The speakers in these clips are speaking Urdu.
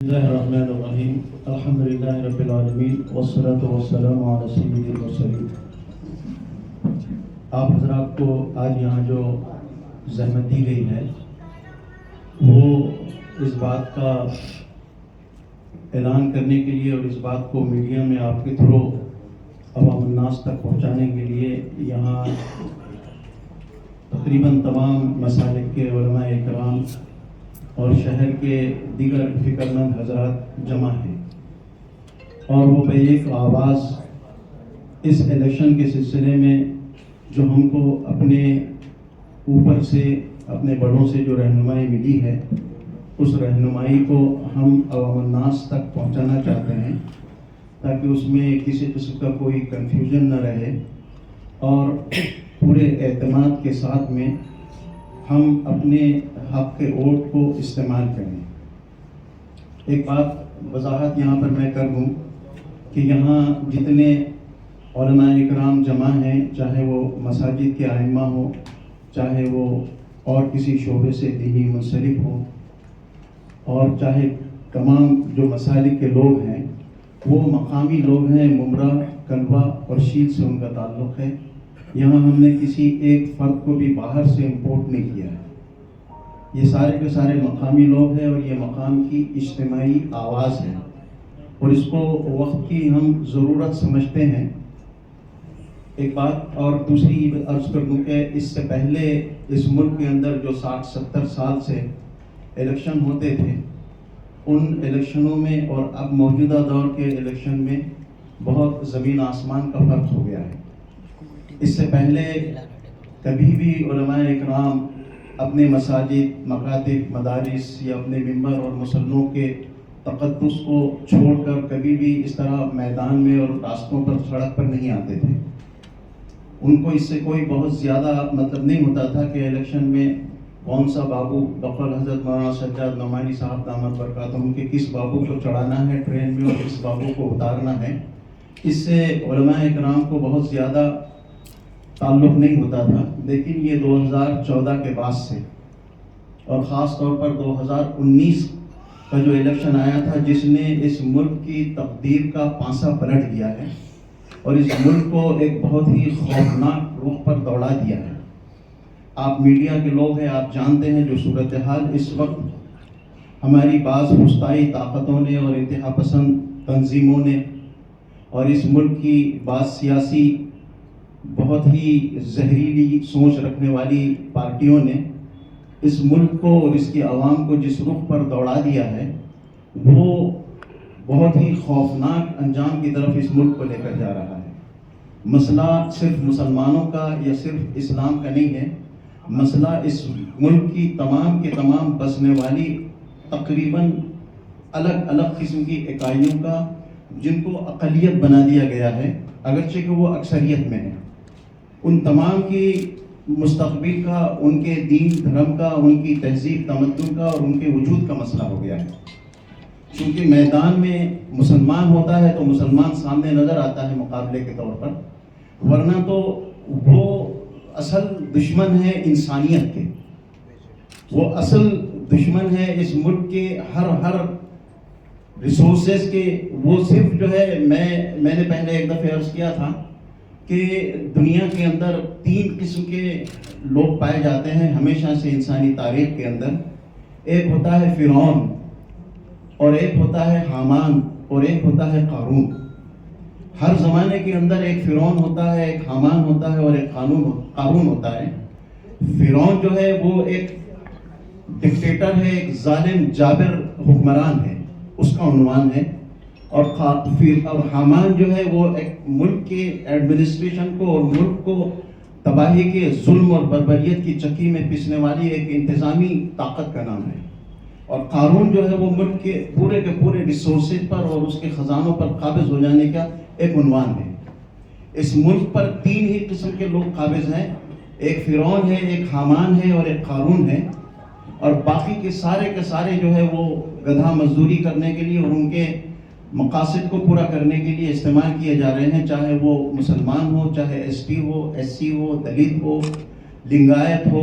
بسم اللہ الرحمن الرحیم الحمدللہ رب العالمین والصلاة والسلام علی سید المرسلین۔ آپ حضرات کو آج یہاں جو زحمت دی گئی ہے وہ اس بات کا اعلان کرنے کے لیے اور اس بات کو میڈیا میں آپ کے تھرو عوام الناس تک پہنچانے کے لیے یہاں تقریباً تمام مسالک کے علماء کرام اور شہر کے دیگر فکرمند حضرات جمع ہیں، اور وہ بے ایک آواز اس الیکشن کے سلسلے میں جو ہم کو اپنے اوپر سے اپنے بڑوں سے جو رہنمائی ملی ہے اس رہنمائی کو ہم عوام الناس تک پہنچانا چاہتے ہیں، تاکہ اس میں کسی قسم کا کوئی کنفیوژن نہ رہے اور پورے اعتماد کے ساتھ میں ہم اپنے حق کے ووٹ کو استعمال کریں۔ ایک بات وضاحت یہاں پر میں کر دوں کہ یہاں جتنے علماء اکرام جمع ہیں، چاہے وہ مساجد کے ائمہ ہوں، چاہے وہ اور کسی شعبے سے دینی منسلک ہوں، اور چاہے تمام جو مسالک کے لوگ ہیں وہ مقامی لوگ ہیں، ممرہ، کلوہ اور شیل سے ان کا تعلق ہے۔ یہاں ہم نے کسی ایک فرد کو بھی باہر سے امپورٹ نہیں کیا ہے، یہ سارے کے سارے مقامی لوگ ہیں اور یہ مقام کی اجتماعی آواز ہے، اور اس کو وقت کی ہم ضرورت سمجھتے ہیں۔ ایک بات اور دوسری عرض کر دوں کہ اس سے پہلے اس ملک کے اندر جو 60-70 سال سے الیکشن ہوتے تھے، ان الیکشنوں میں اور اب موجودہ دور کے الیکشن میں بہت زمین آسمان کا فرق ہو گیا ہے۔ اس سے پہلے کبھی بھی علماء اکرام اپنے مساجد، مکاتب، مدارس یا اپنے ممبر اور مصلوں کے تقدس کو چھوڑ کر کبھی بھی اس طرح میدان میں اور راستوں پر، سڑک پر نہیں آتے تھے۔ ان کو اس سے کوئی بہت زیادہ مطلب نہیں ہوتا تھا کہ الیکشن میں کون سا بابو، بقول حضرت مولانا سجاد نعمانی صاحب دامت برکاتہم کے کس بابو کو چڑھانا ہے ٹرین میں اور کس بابو کو اتارنا ہے۔ اس سے علماء اکرام کو بہت زیادہ تعلق نہیں ہوتا تھا، لیکن یہ 2014 کے بعد سے اور خاص طور پر 2019 کا جو الیکشن آیا تھا، جس نے اس ملک کی تقدیر کا پانسا پلٹ دیا ہے اور اس ملک کو ایک بہت ہی خوفناک رخ پر دوڑا دیا ہے۔ آپ میڈیا کے لوگ ہیں، آپ جانتے ہیں جو صورتحال اس وقت ہماری بعض وسطائی طاقتوں نے اور انتہا پسند تنظیموں نے اور اس ملک کی بعض سیاسی بہت ہی زہریلی سوچ رکھنے والی پارٹیوں نے اس ملک کو اور اس کی عوام کو جس رخ پر دوڑا دیا ہے، وہ بہت ہی خوفناک انجام کی طرف اس ملک کو لے کر جا رہا ہے۔ مسئلہ صرف مسلمانوں کا یا صرف اسلام کا نہیں ہے، مسئلہ اس ملک کی تمام کے تمام بسنے والی تقریباً الگ الگ قسم کی اکائیوں کا، جن کو اقلیت بنا دیا گیا ہے اگرچہ کہ وہ اکثریت میں ہے، ان تمام کی مستقبل کا، ان کے دین دھرم کا، ان کی تہذیب تمدن کا اور ان کے وجود کا مسئلہ ہو گیا ہے۔ چونکہ میدان میں مسلمان ہوتا ہے تو مسلمان سامنے نظر آتا ہے مقابلے کے طور پر، ورنہ تو وہ اصل دشمن ہے انسانیت کے، وہ اصل دشمن ہے اس ملک کے ہر ریسورسز کے۔ وہ صرف جو ہے میں نے پہلے ایک دفعہ عرض کیا تھا کہ دنیا کے اندر 3 قسم کے لوگ پائے جاتے ہیں ہمیشہ سے انسانی تاریخ کے اندر۔ ایک ہوتا ہے فرعون، اور ایک ہوتا ہے حامان، اور ایک ہوتا ہے قارون۔ ہر زمانے کے اندر ایک فرعون ہوتا ہے، ایک حامان ہوتا ہے اور ایک قارون ہوتا ہے۔ فرعون جو ہے وہ ایک ڈکٹیٹر ہے، ایک ظالم جابر حکمران ہے، اس کا عنوان ہے، اور حامان جو ہے وہ ایک ملک کے ایڈمنسٹریشن کو اور ملک کو تباہی کے ظلم اور بربریت کی چکی میں پیسنے والی ایک انتظامی طاقت کا نام ہے، اور قارون جو ہے وہ ملک کے پورے ریسورسز پر اور اس کے خزانوں پر قابض ہو جانے کا ایک عنوان ہے۔ اس ملک پر 3 ہی قسم کے لوگ قابض ہیں، ایک فرعون ہے، ایک حامان ہے اور ایک قارون ہے، اور باقی کے سارے جو ہے وہ گدھا مزدوری کرنے کے لیے اور ان کے مقاصد کو پورا کرنے کے لیے استعمال کیے جا رہے ہیں، چاہے وہ مسلمان ہو، چاہے ایس ٹی ہو، ایس سی ہو، دلت ہو، لنگایت ہو،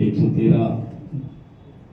113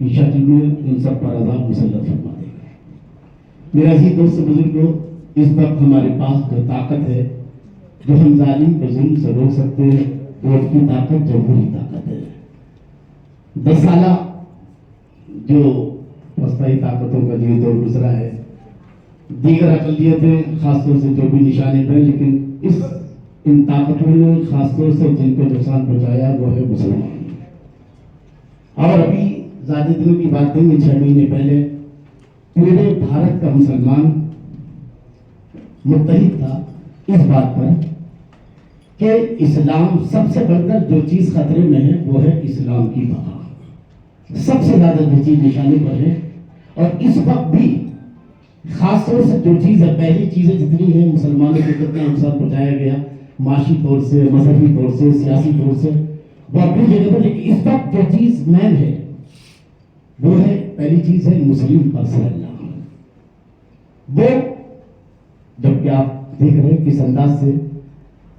کی شکل میں ان سب پر عذاب مسلط فرما دے گا۔ میرے عزیز دوست بزرگوں، اس وقت ہمارے پاس جو طاقت ہے جو ہم ظالم کو ظلم سے روک سکتے ہیں، وہ کی طاقت جمہوری طاقت ہے۔ 10 سالہ جو وسطائی طاقتوں کا جو دور گزرا ہے، دیگر اقلیتیں خاص طور سے جو بھی نشانے پہ، لیکن ان طاقتوں نے خاص طور سے جن کو نقصان پہنچایا وہ ہے مسلمان۔ اور ابھی زیادہ دنوں کی بات نہیں ہے، 6 مہینے پہلے پورے بھارت کا مسلمان متحد تھا اس بات پر کہ اسلام سب سے بڑھ کر جو چیز خطرے میں ہے وہ ہے اسلام کی بقا، سب سے زیادہ جو چیز نشانے پر ہے۔ اور اس وقت بھی خاص طور سے جو چیز ہے، پہلی چیزیں جتنی ہیں مسلمانوں کو کتنا نقصان پہنچایا گیا معاشی طور سے، مذہبی طور سے، سیاسی طور سے، وہ اپنی جگہ پر، لیکن اس وقت جو چیز مین ہے وہ ہے، پہلی چیز ہے مسلم پرسنل لا۔ وہ جبکہ آپ دیکھ رہے ہیں کس انداز سے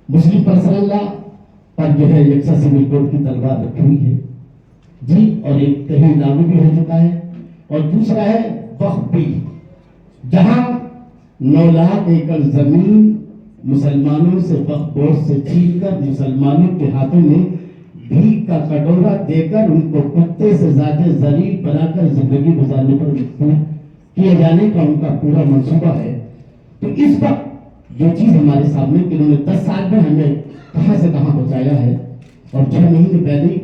مسلم پرسنل لا پر جو ہے یکساں سول کوڈ کی تلوار رکھی ہوئی ہے جی، اور ایک کہیں لاگو بھی ہو چکا ہے۔ اور دوسرا ہے وقف بھی، جہاں 9 لاکھ ایکڑ زمین مسلمانوں سے وقف بورڈ سے چھین کر مسلمانوں کے ہاتھوں میں بھیک کا کٹورا دے کر ان کو کتے سے زیادہ ذلیل بنا کر زندگی گزارنے پر مجبور کیے جانے کا ان کا پورا منصوبہ ہے۔ تو اس وقت جو چیز ہمارے سامنے کہ انہوں نے 10 سال میں ہمیں کہاں سے کہاں پہنچایا ہے، اور 6 مہینے پہلے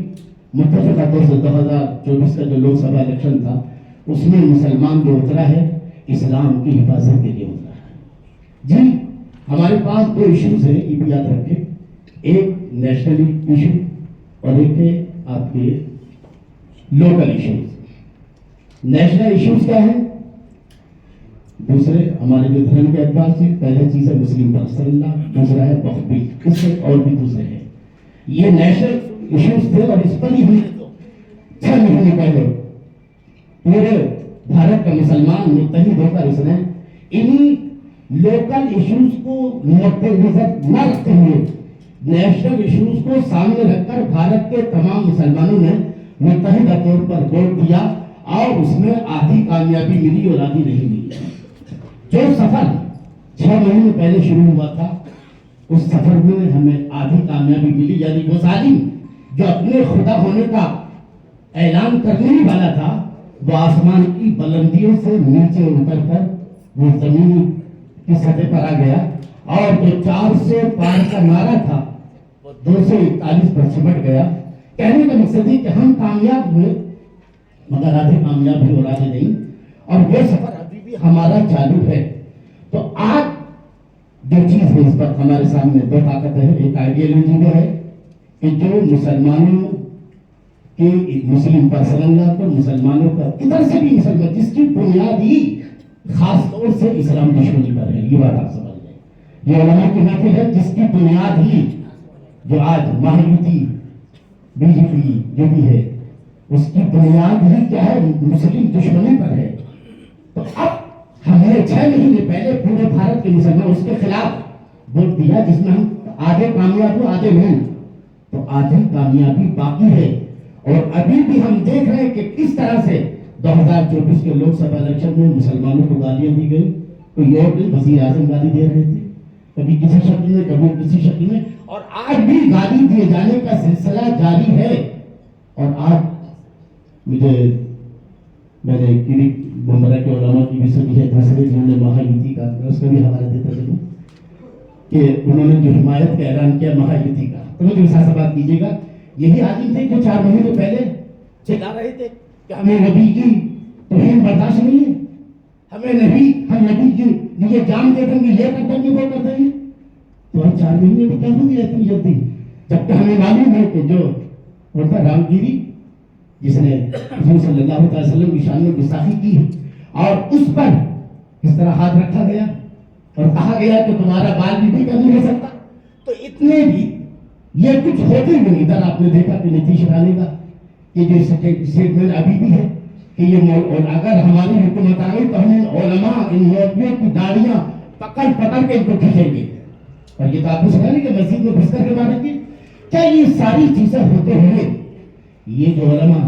متفقہ طور سے 2024 کا جو لوک سبھا الیکشن تھا اس میں مسلمان جو اترا ہے اسلام کی حفاظت کے لیے اترا ہے جی۔ ہمارے پاس 2 ایشوز ہیں، یہ بھی یاد رکھیں، ایک نیشنل ایشو اور ایک ہے آپ کے لوکل ایشوز۔ نیشنل ایشوز کیا ہیں؟ دوسرے ہمارے جو دھرم کے اعتبار سے پہلے چیز ہے مسلم پرسنل لا، دوسرا ہے وقف بھی، اس سے اور بھی دوسرے ہیں۔ یہ نیشنل ایشوز تھے اور اس پر ہی ہم نے 6 مہینے پہلے پورے بھارت کا مسلمان متحد ہو کر اس نے انہی لوکل ایشوز کو مد نظر نہ رکھتے ہوئے نیشنل ایشوز کو سامنے رکھ کر بھارت کے تمام مسلمانوں نے متحدہ طور پر ووٹ دیا، اور اس میں آدھی کامیابی ملی اور آدھی نہیں ملی۔ جو سفر 6 مہینے پہلے شروع ہوا تھا اس سفر میں ہمیں آدھی کامیابی ملی، یعنی وہ ظالم جو اپنے خدا ہونے کا اعلان کرنے ہی والا تھا وہ آسمان کی بلندیوں سے نیچے اتر کر وہ زمین کی سطح پر آ گیا، اور جو 400 پار کا نعرہ تھا وہ 241 پر سمٹ گیا۔ کہنے کا مقصد ہے کہ ہم کامیاب ہوئے مگر آدھے کامیاب ہوئے اور آدھے نہیں، اور وہ سفر ابھی بھی ہمارا چالو ہے۔ تو آج جو چیز ہے اس پر ہمارے سامنے 2 طاقت ہے، ایک آئیڈیالوجی وہ ہے کہ جو مسلمانوں کے مسلم پرسنل لا پر مسلمانوں کا ادھر سے بھی مسلمان جس کی بنیاد ہی خاص طور سے اسلام دشمنی پر ہے، یہ بات آپ سمجھ لیں۔ یہ علماء کی محفل ہے جس کی بنیاد ہی جو آج مہایوتی بی جے پی جو بھی ہے اس کی بنیاد ہی کیا ہے، مسلم دشمنی پر ہے۔ تو اب ہم نے 6 مہینے پہلے پورے بھارت کے مسلمان اس کے خلاف ووٹ دیا، جس میں ہم آدھے کامیاب ہوئے آدھے نہیں، تو آدھی کامیابی باقی ہے۔ اور ابھی بھی ہم دیکھ رہے ہیں کہ کس طرح سے 2024 کے لوک سبھا الیکشن میں مسلمانوں کو گالیاں دی گئی، کوئی اور نہیں، وزیر اعظم گالی دے رہے تھے، کبھی کسی شکل میں کبھی کسی شکل میں، اور آج بھی گالی دیے جانے کا سلسلہ جاری ہے۔ اور آج مجھے میں نے کری بمرہ کے علماء کی بھی سنی ہے، دوسرے جنہوں نے مہایوتی کا اس کا بھی حوالہ دیتا چلوں کہ انہوں نے جو حمایت کا اعلان کیا مہایوتی کا، تو مجھے ساتھ سے بات کیجیے گا، یہی عالم تھے جو 4 مہینے پہلے چلا رہے تھے کہ ہمیں نبی کی توہین برداشت نہیں ہے، ہمیں نبی، ہم نبی کے لیے جان دے دیں گے، یہ کر دیں گے، وہ کر دیں گے۔ تو ہم 4 مہینے میں کیا ہو گیا اتنی جلدی، جبکہ ہمیں معلوم ہے کہ جو ہوتا رام گیری جس نے حضور صلی اللہ علیہ وسلم کی شان میں گستاخی کی ہے، اور اس پر اس طرح ہاتھ رکھا گیا اور کہا گیا کہ تمہارا بال بھی کم نہیں ہو سکتا۔ تو اتنے بھی یہ کچھ ہوتے ہوئے ادھر آپ نے دیکھا کہ نتیش رانی کا یہ جو اسٹیٹمنٹ ابھی بھی ہے کہ یہ اگر ہماری حکومت آ گئی تو ہم علماء ان مولویوں کی داڑیاں پکڑ پکڑ کے ان کو کھینچیں گے، اور یہ تو آپ کو سنا نہیں کہ مسجد میں گھس کر کے ماریں گے۔ کیا یہ ساری چیزیں ہوتے ہوئے یہ جو علماء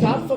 400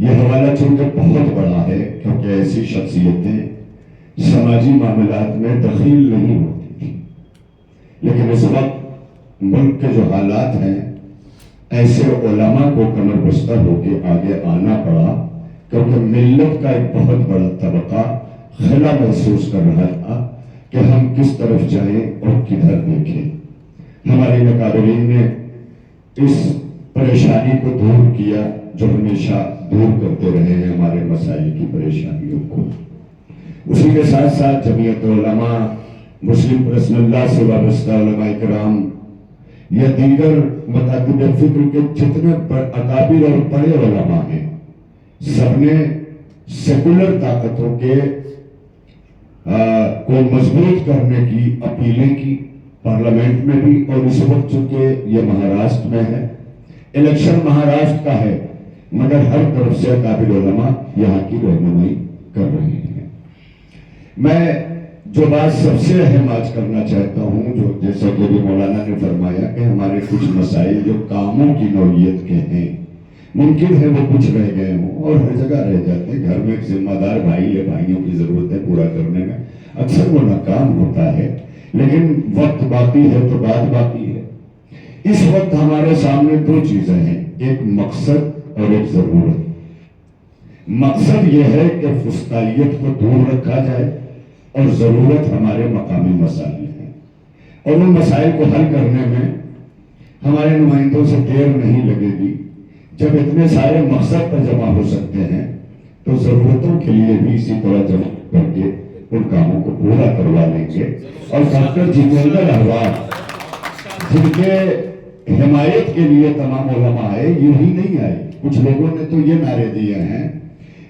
یہ حوالہ چونکہ بہت بڑا ہے کیونکہ ایسی شخصیتیں سماجی معاملات میں دخیل نہیں ہوتی تھی، لیکن اس وقت ملک کے جو حالات ہیں ایسے علماء کو کمر بستر ہو کے آگے آنا پڑا، کیونکہ ملت کا ایک بہت بڑا طبقہ خلا محسوس کر رہا تھا کہ ہم کس طرف جائیں اور کدھر دیکھیں۔ ہمارے اکابرین نے اس پریشانی کو دور کیا جو ہمیشہ دور کرتے رہے ہیں ہمارے مسائل کی پریشانیوں کو۔ اسی کے ساتھ ساتھ جمعیت علماء، مسلم پرسن اللہ سے وابستہ علماء کرام یا دیگر مکاتب فکر کے جتنے اکابر اور بڑے علماء ہیں، سب نے سیکولر طاقتوں کے کو مضبوط کرنے کی اپیلیں کی پارلیمنٹ میں بھی، اور اس وقت چونکہ یہ مہاراشٹر میں ہے، الیکشن مہاراشٹر کا ہے، مگر ہر طرف سے اکابر علماء یہاں کی رہنمائی کر رہے ہیں۔ میں جو بات سب سے اہم آج کرنا چاہتا ہوں، جو جیسا کہ ابھی مولانا نے فرمایا کہ ہمارے کچھ مسائل جو کاموں کی نوعیت کے ہیں، ممکن ہے وہ کچھ رہ گئے ہوں اور ہر جگہ رہ جاتے ہیں۔ گھر میں ایک ذمہ دار بھائی ہے، بھائیوں کی ضرورت ہے پورا کرنے میں، اکثر وہ ناکام ہوتا ہے، لیکن وقت باقی ہے تو بات باقی ہے۔ اس وقت ہمارے سامنے دو چیزیں ہیں، ایک مقصد اور ایک ضرورت۔ مقصد یہ ہے کہ فسطائیت کو دور رکھا جائے، اور ضرورت ہمارے مقامی مسائل ہیں، اور ان مسائل کو حل کرنے میں ہمارے نمائندوں سے دیر نہیں لگے گی۔ جب اتنے سارے مقصد پر جمع ہو سکتے ہیں تو ضرورتوں کے لیے بھی اسی طرح جمع کر کے ان کاموں کو پورا کروا لیں گے۔ اور ڈاکٹر جتیندر احوال جن کے حمایت کے لیے تمام علماء آئے، یوں ہی نہیں آئے، کچھ لوگوں نے تو یہ نعرے دیے ہیں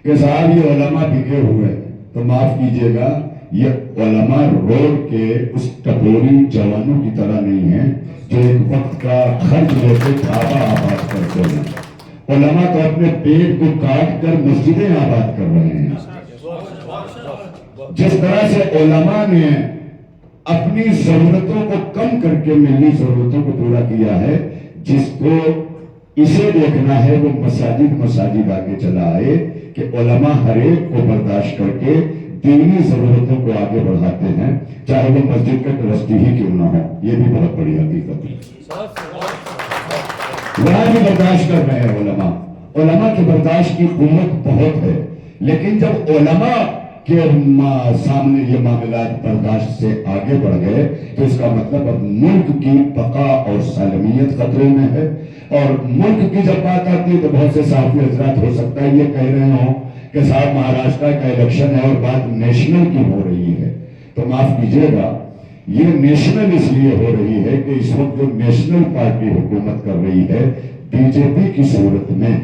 کہ صاحب یہ علماء بکے ہوئے، تو معاف کیجئے گا، یہ علماء روڈ کے اس ٹپوری جوانوں کی طرح نہیں ہیں جو ایک وقت کا خرچ لے کے ڈھابا آباد کرتے ہیں۔ علماء تو اپنے پیٹ کو کاٹ کر مسجدیں آباد کر رہے ہیں۔ جس طرح سے علماء نے اپنی ضرورتوں کو کم کر کے ملی ضرورتوں کو پورا کیا ہے، جس کو اسے دیکھنا ہے وہ مساجد آگے چلا آئے کہ علماء ہر ایک کو برداشت کر کے دینی ضرورتوں کو آگے بڑھاتے ہیں، چاہے وہ مسجد کا ٹرسٹی ہی کیوں نہ ہو۔ یہ بھی بہت بڑی حقیقت ہے، وہاں بھی برداشت کر رہے ہیں علماء کی برداشت کی قوت بہت ہے، لیکن جب علماء کے سامنے یہ معاملات برداشت سے آگے بڑھ گئے تو اس کا مطلب اب ملک کی بقا اور سالمیت خطرے میں ہے۔ اور ملک کی جب بات آتی ہے تو بہت سے صحافی حضرات ہو سکتا ہے یہ کہہ رہے ہوں کہ صاحب مہاراشٹر کا الیکشن ہے اور بات نیشنل کی ہو رہی ہے، تو معاف کیجئے گا، یہ نیشنل اس لیے ہو رہی ہے کہ اس وقت جو نیشنل پارٹی حکومت کر رہی ہے بی جے پی کی صورت میں،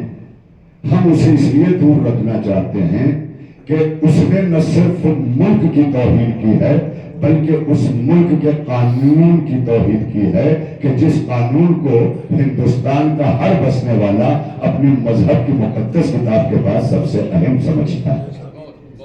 ہم اسے اس لیے دور رکھنا چاہتے ہیں کہ اس نے نہ صرف ملک کی توہین کی ہے بلکہ اس ملک کے قانون کی توہین کی ہے کہ جس قانون کو ہندوستان کا ہر بسنے والا اپنی مذہب کی مقدس کتاب کے پاس سب سے اہم سمجھتا ہے۔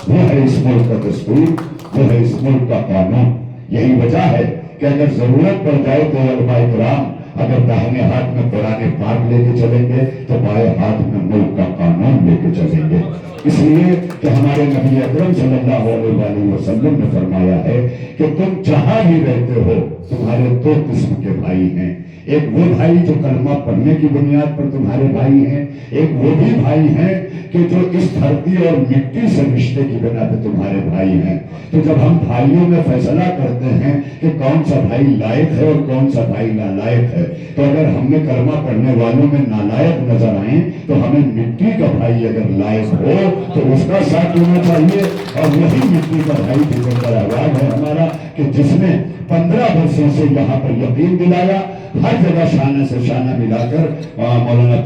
وہ ہے اس ملک کا دستور، وہ ہے اس ملک کا قانون۔ یہی وجہ ہے کہ اگر ضرورت پڑ جائے تو علماء کرام اگر داہنے ہاتھ میں قرآن پاک لے کے چلیں گے تو بائیں ہاتھ میں ملک کا قانون لے کے چلیں گے، اس لیے کہ ہمارے نبی اکرم صلی اللہ علیہ وسلم نے فرمایا ہے کہ تم جہاں بھی رہتے ہو تمہارے دو قسم کے بھائی ہیں، ایک وہ بھائی جو کلمہ پڑھنے کی بنیاد پر تمہارے بھائی ہیں، ایک وہ بھی بھائی ہیں کہ جو اس دھرتی اور مٹی سے رشتے کی بنا پہ تمہارے بھائی ہیں۔ تو جب ہم بھائیوں میں فیصلہ کرتے ہیں کہ کون سا بھائی لائق ہے اور کون سا بھائی نالائق ہے، تو اگر ہم نے کلمہ پڑھنے والوں میں نالائق نظر آئیں تو ہمیں مٹی کا بھائی اگر لائق ہو تو اس کا ساتھ ہونا چاہیے، اور وہی مٹی کا بھائی جتیندر احوال ہے ہمارا کہ جس نے 15 برسوں سے یہاں پر یقین دلایا، ہر جگہ شانہ سے شانہ ملا کر مولانا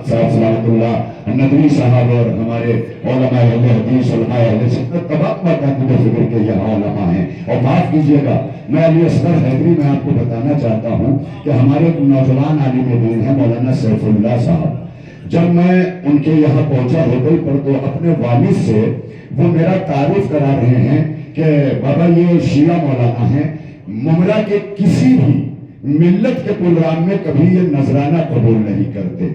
صاحب سلامت اللہ ندوی صاحب اور ہمارے علماء اہل حدیث علماء اہل سنت تمام مکاتب فکر کے یہاں علماء ہیں۔ اور معاف کیجیے گا، میں علی اصغر حیدری میں آپ کو بتانا چاہتا ہوں کہ ہمارے نوجوان عالم دین ہیں مولانا سیف اللہ صاحب، جب میں ان کے یہاں پہنچا ہوٹل پر تو اپنے والد سے وہ میرا تعارف کرا رہے ہیں کہ بابا یہ شیعہ مولانا ہیں، ممرہ کے کسی بھی ملت کے پروگرام میں کبھی یہ نذرانہ قبول نہیں کرتے.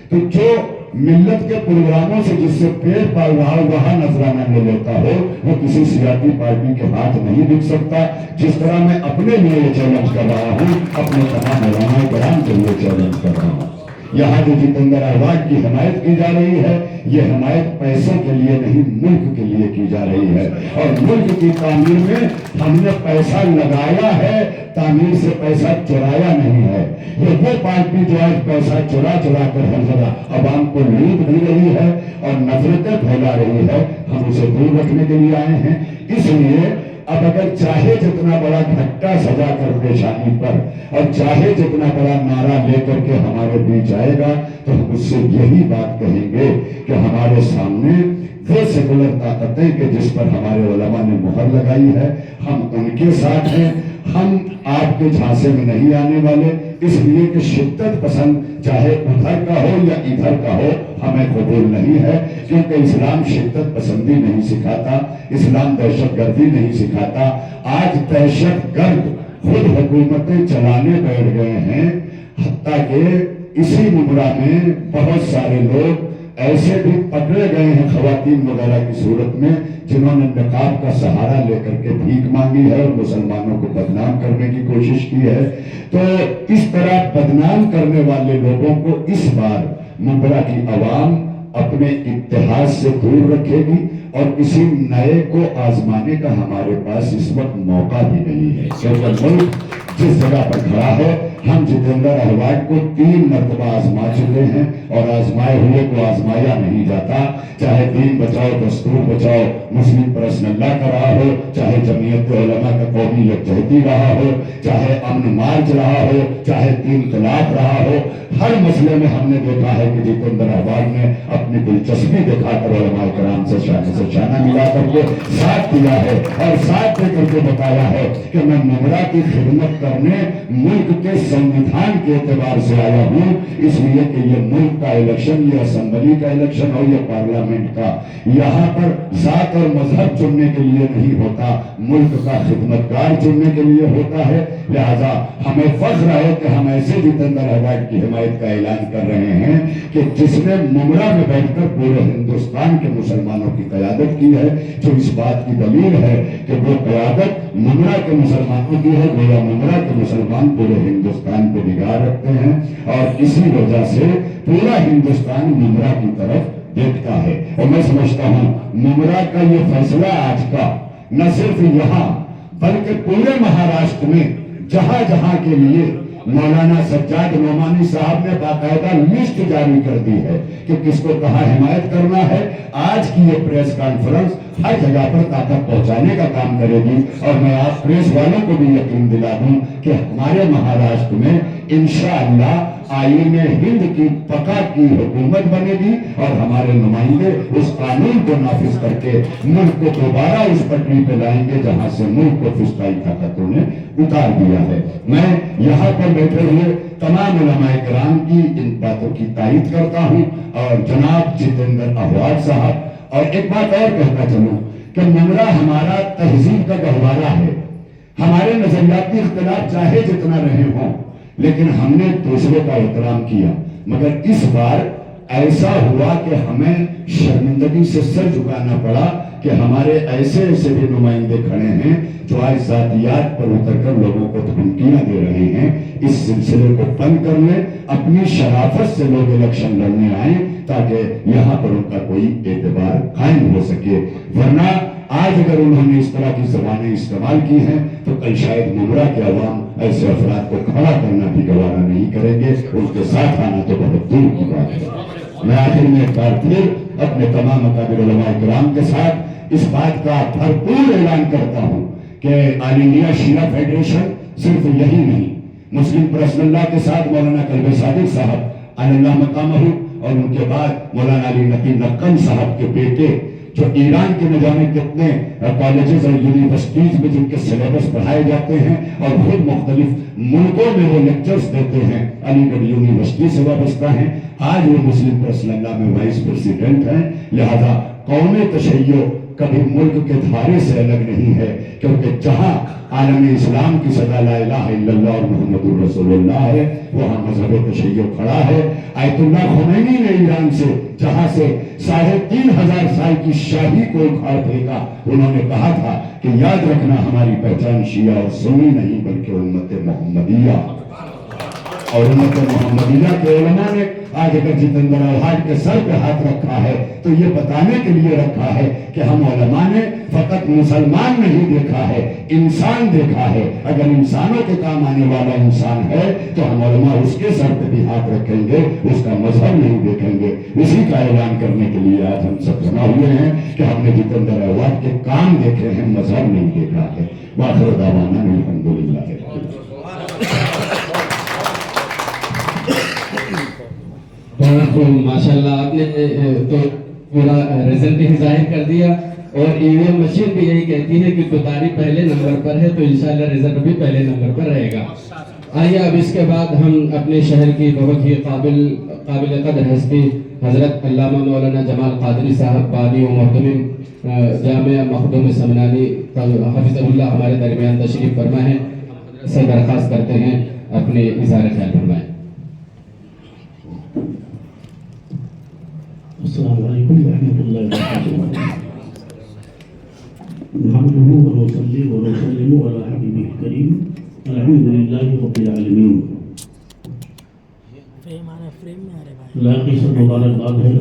تو جو ملت کے پروگراموں سے جس سے پیٹ پال رہا ہو وہاں نذرانہ لے لیتا ہو وہ کسی سیاسی پارٹی کے ہاتھ نہیں دکھ سکتا. جس طرح میں اپنے لیے یہ چیلنج کر رہا ہوں اپنے تمام علماء کرام کے لیے چیلنج کر رہا ہوں. یہاں جو جتیندر احواج کی حمایت کی جا رہی ہے یہ حمایت پیسوں کے لیے نہیں ملک کے لیے کی جا رہی ہے. اور ملک کی تعمیر میں ہم نے پیسہ لگایا ہے, تعمیر سے پیسہ چرایا نہیں ہے. یہ وہ پارٹی جو آج پیسہ چرا کر ہر جگہ عوام کو لوٹ بھی رہی ہے اور نفرتیں پھیلا رہی ہے, ہم اسے دور رکھنے کے لیے آئے ہیں. اس لیے اب اگر چاہے جتنا بڑا گھٹا سجا کر پیشانی پر اور چاہے جتنا بڑا نعرہ لے کر کے ہمارے بیچ آئے گا تو ہم اس سے یہی بات کہیں گے کہ ہمارے سامنے وہ سیکولر طاقتیں کہ جس پر ہمارے علماء نے مہر لگائی ہے ہم ان کے ساتھ ہیں. ہم آپ کے جھانسے میں نہیں آنے والے, اس لیے کہ شدت پسند چاہے ادھر کا ہو یا ادھر کا ہو ہمیں قبول نہیں ہے. کیونکہ اسلام شدت پسندی نہیں سکھاتا, اسلام دہشت گردی نہیں سکھاتا. آج دہشت گرد خود حکومتیں چلانے بیٹھ گئے ہیں, حتیٰ کہ اسی ممرہ میں بہت سارے لوگ ایسے بھی پکڑے گئے ہیں خواتین وغیرہ کی صورت میں جنہوں نے نقاب کا سہارا لے کر کے بھیک مانگی ہے اور مسلمانوں کو بدنام کرنے کی کوشش کی ہے. تو اس طرح بدنام کرنے والے لوگوں کو اس بار ممبرا کی عوام اپنے اتحاد سے دور رکھے گی اور کسی نئے کو آزمانے کا ہمارے پاس اس وقت موقع بھی نہیں ہے. کیونکہ ملک جس جگہ پر کھڑا ہے ہم جتیندر احواج کو 3 مرتبہ آزما چکے ہیں اور آزمائے ہوئے کو آزمایا نہیں جاتا. چاہے دین بچاؤ دستور بچاؤ مسلم پرسنل اللہ کا رہا ہو, چاہے جمعیت علماء کا قومی یکجہتی رہا ہو, چاہے امن مارچ رہا ہو, چاہے 3 طلاق رہا ہو, ہر مسئلے میں ہم نے دیکھا ہے کہ جتیندر احواج نے اپنی دلچسپی دکھا کر علماء کرام سے شانہ ملا کر کے ساتھ دیا ہے اور ساتھ دے کر کے بتایا ہے کہ میں ممبرا کی خدمت کرنے ملک کے سنویدھان کے اعتبار سے آیا ہوں. اس لیے کہ یہ ملک کا الیکشن, یہ اسمبلی کا الیکشن اور یہ پارلیمنٹ کا, یہاں پر ذات اور مذہب چننے کے لیے نہیں ہوتا, ملک کا خدمتگار چننے کے لیے ہوتا ہے. لہذا ہمیں فخر ہے کہ ہم ایسے جتیندر احواج کی حمایت کا اعلان کر رہے ہیں کہ جس نے ممبرا میں بیٹھ کر پورے ہندوستان کے مسلمانوں کی قیادت کی ہے, جو اس بات کی دلیل ہے کہ وہ قیادت ممبرا کے مسلمانوں کی ہے. گویا ممبرا کے مسلمان پورے ہندوستان کو نگاہ رکھتے ہیں اور اسی وجہ سے پورا ہندوستان ممبرا کی طرف دیکھتا ہے. اور میں سمجھتا ہوں ممبرا کا یہ فیصلہ آج کا نہ صرف یہاں بلکہ پورے مہاراشٹر میں جہاں جہاں کے لیے مولانا سجاد نعمانی صاحب نے باقاعدہ لسٹ جاری کر دی ہے کہ کس کو کہاں حمایت کرنا ہے. آج کی یہ پریس کانفرنس ہر جگہ پر طاقت پہنچانے کا کام کرے گی اور میں آپ پریس والوں کو بھی یقین دلا دوں کہ ہمارے مہاراشٹر میں انشاءاللہ آئین ہند کی پکا کی حکومت بنے گی اور ہمارے نمائندے اس قانون کو نافذ کر کے ملک کو دوبارہ اس پٹری پہ لائیں گے جہاں سے ملک کو فسطائی طاقتوں نے اتار دیا ہے. میں یہاں پر بیٹھے ہوئے تمام علماء کرام کی ان باتوں کی تائید کرتا ہوں اور جناب جتیندر احواج صاحب. اور ایک بات اور کہتا چلوں کہ ممبرا ہمارا تہذیب کا گہوارہ ہے. ہمارے نظریاتی اختلاف چاہے جتنا رہے ہوں لیکن ہم نے دوسروں کا احترام کیا, مگر اس بار ایسا ہوا کہ ہمیں شرمندگی سے سر جھکانا پڑا کہ ہمارے ایسے بھی نمائندے کھڑے ہیں جو آج ذاتیات پر اتر کر لوگوں کو دھمکیاں دے رہے ہیں. اس سلسلے کو بند کر لیں, اپنی شرافت سے لوگ الیکشن لڑنے آئیں تاکہ یہاں پر ان کا کوئی اعتبار قائم ہو سکے. ورنہ آج اگر انہوں نے اس طرح کی زبانیں استعمال کی ہیں تو کل شاید ممبرا کے عوام ایسے افراد کو کھڑا کرنا بھی گوارا نہیں کریں گے, ان کے ساتھ آنا تو بہت دور کی بات ہے. میں آخر میں ایک بار پھر اپنے تمام اکابر علماء کرام کے ساتھ اس بات کا بھرپور اعلان کرتا ہوں کہ آل انڈیا شیعہ فیڈریشن صرف یہی نہیں, مسلم پرسنل اللہ کے ساتھ مولانا قلب صادق صاحب علی اللہ مقامہ اور ان کے بعد مولانا علی نقی نقم صاحب کے بیٹے جو ایران کے نہ جانے کتنے کالجز اور یونیورسٹیز میں جن کے سلیبس پڑھائے جاتے ہیں اور خود مختلف ملکوں میں وہ لیکچرز دیتے ہیں, علی گڑھ یونیورسٹی سے وابستہ ہیں. آج وہ مسلم پرسنل اللہ میں وائس پریزیڈنٹ ہیں. لہذا قوم تشیع کبھی ملک کے دھارے سے الگ نہیں ہے، کیونکہ جہاں عالم اسلام کی صدا لا الہ الا اللہ اور محمد الرسول اللہ ہے، وہاں مذہب تشیع کھڑا ہے۔ آیت اللہ خمینی نے ایران سے، جہاں سے 3500 سال کی شاہی کو اکھاڑ پھینکا، انہوں نے کہا تھا کہ یاد رکھنا ہماری پہچان شیعہ اور سنی نہیں بلکہ امت محمدیہ، اور امت محمدیہ کے علماء نے آج اگر جتندر اوہاد کے سر پہ ہاتھ رکھا ہے تو یہ بتانے کے لیے رکھا ہے کہ ہم علماء نے فقط مسلمان نہیں دیکھا ہے، انسان دیکھا ہے۔ اگر انسانوں کے کام آنے والا انسان ہے تو ہم علماء اس کے سر پہ بھی ہاتھ رکھیں گے، اس کا مذہب نہیں دیکھیں گے۔ اسی کا اعلان کرنے کے لیے آج ہم سب جمع ہوئے ہیں کہ ہم نے جتندر اوہاد کے کام دیکھے ہیں، مذہب نہیں دیکھا ہے۔ وآخر دعوانا الحمدللہ۔ ماشاءاللہ آپ نے تو پورا رزلٹ ہی ظاہر کر دیا، اور ای وی ایم مشین بھی یہی کہتی ہے کہ تاری پہلے نمبر پر ہے، تو انشاءاللہ رزلٹ بھی پہلے نمبر پر رہے گا۔ آئیے اب اس کے بعد ہم اپنے شہر کی بہت ہی قابل قدر ہستی حضرت علامہ مولانا جمال قادری صاحب بانی و محترم جامعہ مخدوم سمنانی حفظ اللہ ہمارے درمیان تشریف فرما ہے، سے درخواست کرتے ہیں اپنے اظہار خیال فرمائیں۔ السلام علیکم ورحمۃ اللہ وبرکاتہ۔ نحمده ونصلي ونسلم على حبیبہ الکریم الحمد للہ رب العالمین۔ لاقی سے مبارکباد ہے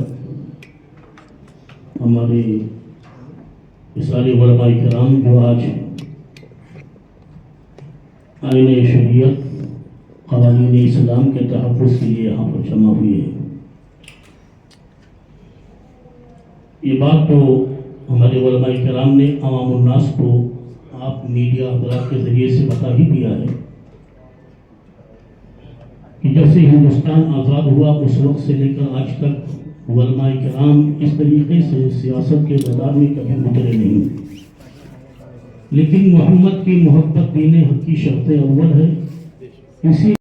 ہمارے سارے علماء کرام جو آج آئین شریعت قوانین اسلام کے تحفظ کے لیے یہاں پر جمع ہوئے ہیں۔ یہ بات تو ہمارے علماء کرام نے عوام الناس کو آپ میڈیا حضرات کے ذریعے سے بتا ہی دیا ہے کہ جب سے ہندوستان آزاد ہوا اس وقت سے لے کر آج تک علماء کرام اس طریقے سے سیاست کے میدان میں کبھی اترے نہیں، لیکن محمد کی محبت دین حق کی شرط اول ہے۔ اسی